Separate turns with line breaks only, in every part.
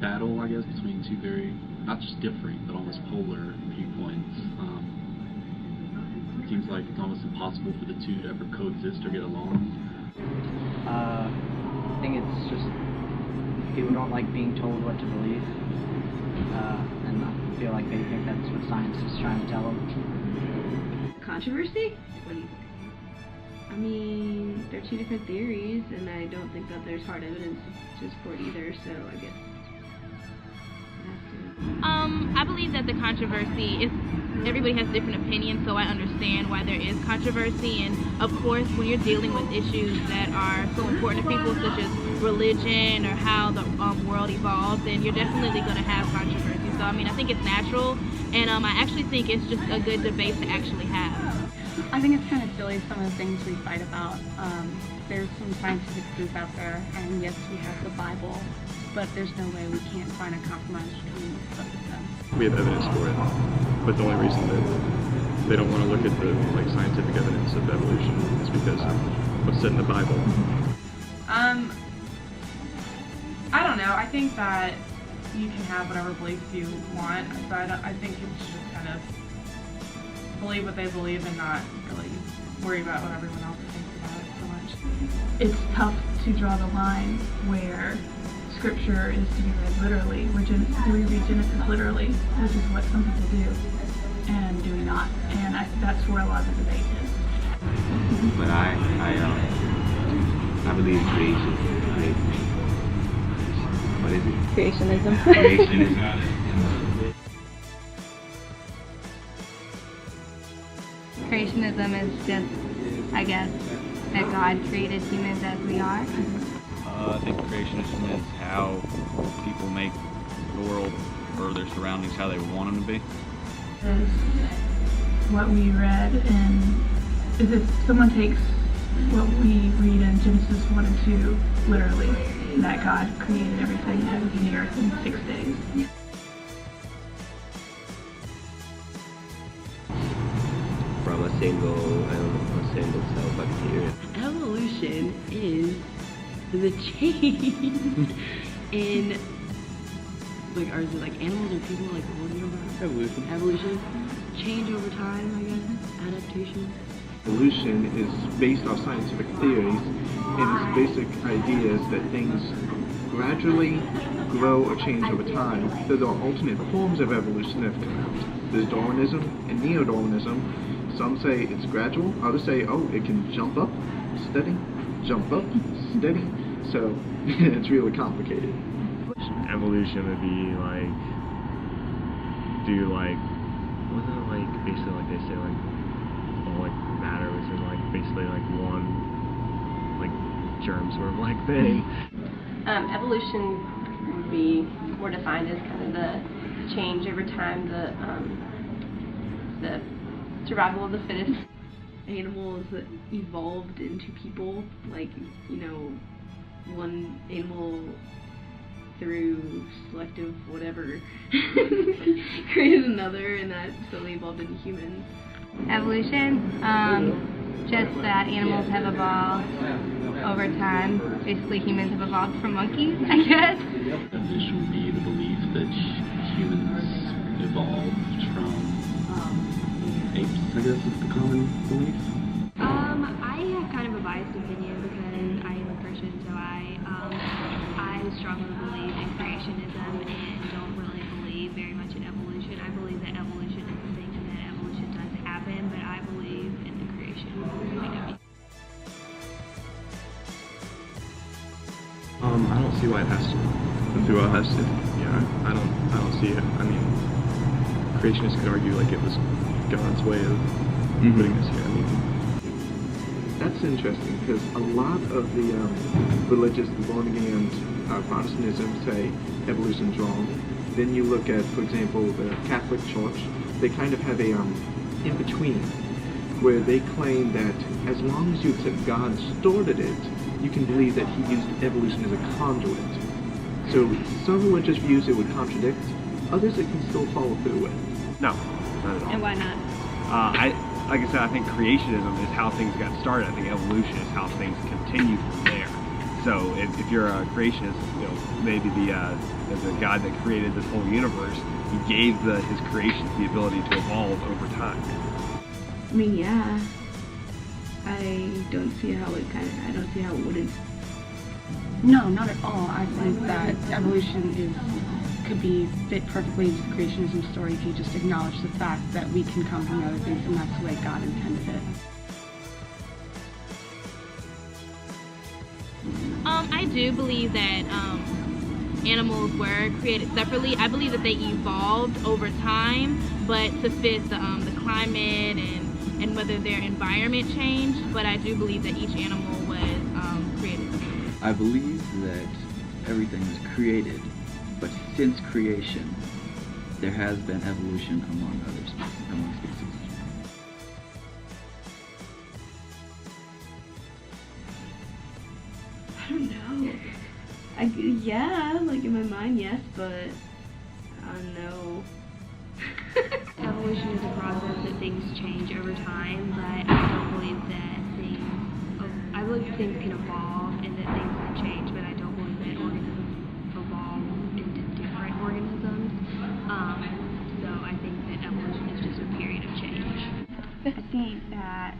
battle, I guess, between two very, not just differing, but almost polar viewpoints. It seems like it's almost impossible for the two to ever coexist or get along.
I think it's just people don't like being told what to believe, and I feel like they think that's what science is trying to tell them.
Controversy? I mean, they're two different theories, and I don't think that there's hard evidence to support either, so I guess it has to.
I believe that the controversy is, everybody has different opinions, so I understand why there is controversy. And of course, when you're dealing with issues that are so important to people, such as religion or how the world evolves, then you're definitely going to have controversy. So I mean, I think it's natural, and I actually think it's just a good debate to actually have.
I think it's kind of silly, some of the things we fight about. There's some scientific proof out there, and yes, we have the Bible, but there's no way we can't find a compromise between both of them.
We have evidence for it, but the only reason that they don't want to look at the scientific evidence of evolution is because of what's said in the Bible.
I don't know. I think that you can have whatever beliefs you want, so I think you should just kind of believe what they believe and not really worry about what everyone else thinks about it so much.
It's tough to draw the line where scripture is to be read literally. Do we read Genesis literally, which is what some people do, and do we not? And that's where a lot of the debate is.
But I believe in creation. What is it?
Creationism.
Creationism.
Creationism is just, I guess, that God created humans as we are.
I think creationism is how people make the world or their surroundings how they want them to be.
Is what we read, and is if someone takes what we read in Genesis 1 and 2 literally, that God created everything, heaven and the earth, in 6 days.
From a single cell bacteria.
Evolution is the change in, like, are it like animals or people, like, what are you about?
Evolution.
Evolution. Change over time, I guess. Adaptation.
Evolution is based off scientific theories, and its basic idea is that things gradually grow or change over time. There are alternate forms of evolution that have come out. There's Darwinism and Neo-Darwinism. Some say it's gradual, others say, oh, it can jump up, steady, jump up, steady. So it's really complicated.
Evolution would be like, wasn't it like, basically like they say like, all like matter was in like, basically like one, like germ sort of like thing.
Evolution would be more defined as kind of the change over time, the survival of the fittest.
Animals that evolved into people, like, you know, one animal through selective whatever created another, and that slowly evolved into humans.
Evolution, just that animals have evolved over time. Basically, humans have evolved from monkeys, I guess.
Evolution would be the belief that humans evolved from apes, I guess is the common belief.
I have kind of a biased opinion because I am a Christian, so I strongly believe in creationism and don't really believe very much in evolution. I believe that evolution is a thing and that evolution does happen, but I believe in the creation point of view.
I don't see why it has to. Who has to? Yeah, I don't see it. I mean, creationists could argue like it was God's way of putting us here. I mean,
that's interesting because a lot of the religious, the born-again Protestantism say evolution's wrong. Then you look at, for example, the Catholic Church. They kind of have a in-between where they claim that as long as you accept God started it, you can believe that He used evolution as a conduit. So some religious views it would contradict, others it can still follow through with.
No, not at all.
And why not?
Like I said, I think creationism is how things got started. I think evolution is how things continue from there. So if you're a creationist, you know, maybe the God that created this whole universe, he gave his creations the ability to evolve over time.
I mean, yeah. I don't see how it wouldn't.
No, not at all. I think that evolution could be fit perfectly into the creationism story if you just acknowledge the fact that we can come from other things, and that's the way God intended it.
I do believe that animals were created separately. I believe that they evolved over time, but to fit the climate and whether their environment changed. But I do believe that each animal was created separately.
I believe that everything was created, but since creation, there has been evolution among species.
I don't know. Yeah, like in my mind, yes, but I don't know.
Evolution is a process that things change over time, but I don't believe that I believe things can evolve and that things can change, but I don't believe that organisms evolve into different organisms. So I think that evolution is just a period of change.
I think that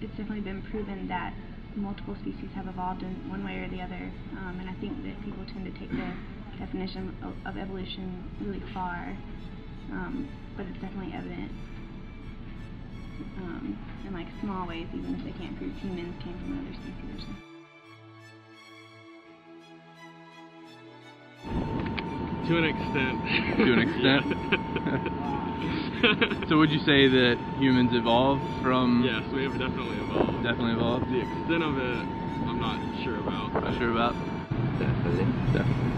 it's definitely been proven that multiple species have evolved in one way or the other, and I think that people tend to take the definition of evolution really far, but it's definitely evident in like small ways, even if they can't prove humans came from another species or something.
To an extent.
To an extent? So would you say that humans evolved from...
Yes, we have definitely evolved.
Definitely evolved?
The extent of it, I'm not sure about.
Not sure about?
Definitely.
Definitely.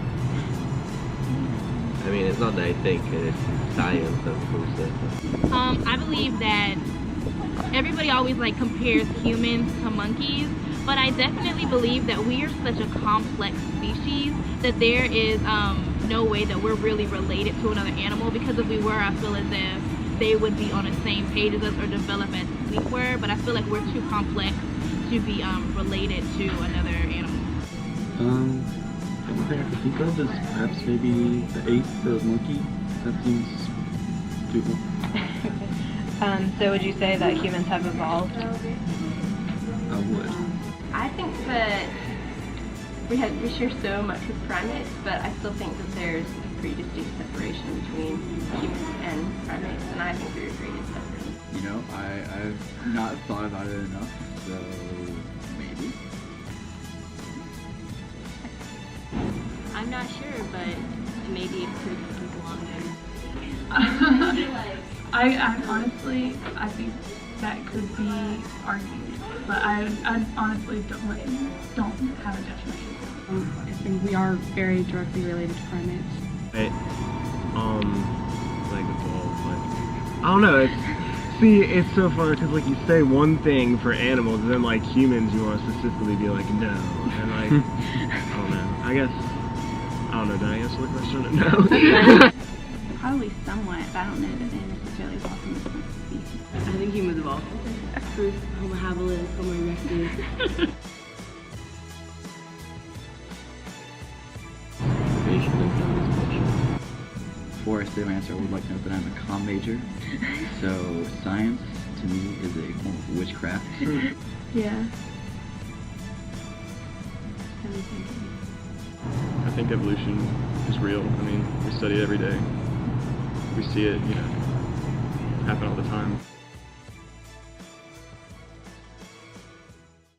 I mean, it's not that I think, it's science that proves it.
I believe that everybody always like compares humans to monkeys, but I definitely believe that we are such a complex species that there is no way that we're really related to another animal, because if we were, I feel as if they would be on the same page as us or develop as we were, but I feel like we're too complex to be related to another animal.
The only thing I could think of is perhaps maybe the ape, the monkey. That seems doable.
So would you say that humans have evolved?
I would.
I think that we share so much with primates, but I still think that there's a pretty distinct separation between humans and primates, and I think we were created separately.
You know, I've not thought about it enough, so maybe.
I'm not sure, but maybe it could belong there.
I honestly, I think that could be argued, but I honestly don't have a definition.
I think we are very directly related to primates.
Like evolve, but I don't know. It's so far because like you say one thing for animals, and then like humans, you want to specifically be like no, and like I don't know. I don't know. Did I answer the question? No.
Probably somewhat, but I don't know that they necessarily evolved from different species.
I think humans evolved. Proof, Homo habilis, Homo erectus.
Before I say my answer, I would like to note that I'm a comm major, so science to me is a form of witchcraft.
Yeah.
I think evolution is real. I mean, we study it every day. We see it, happen all the time.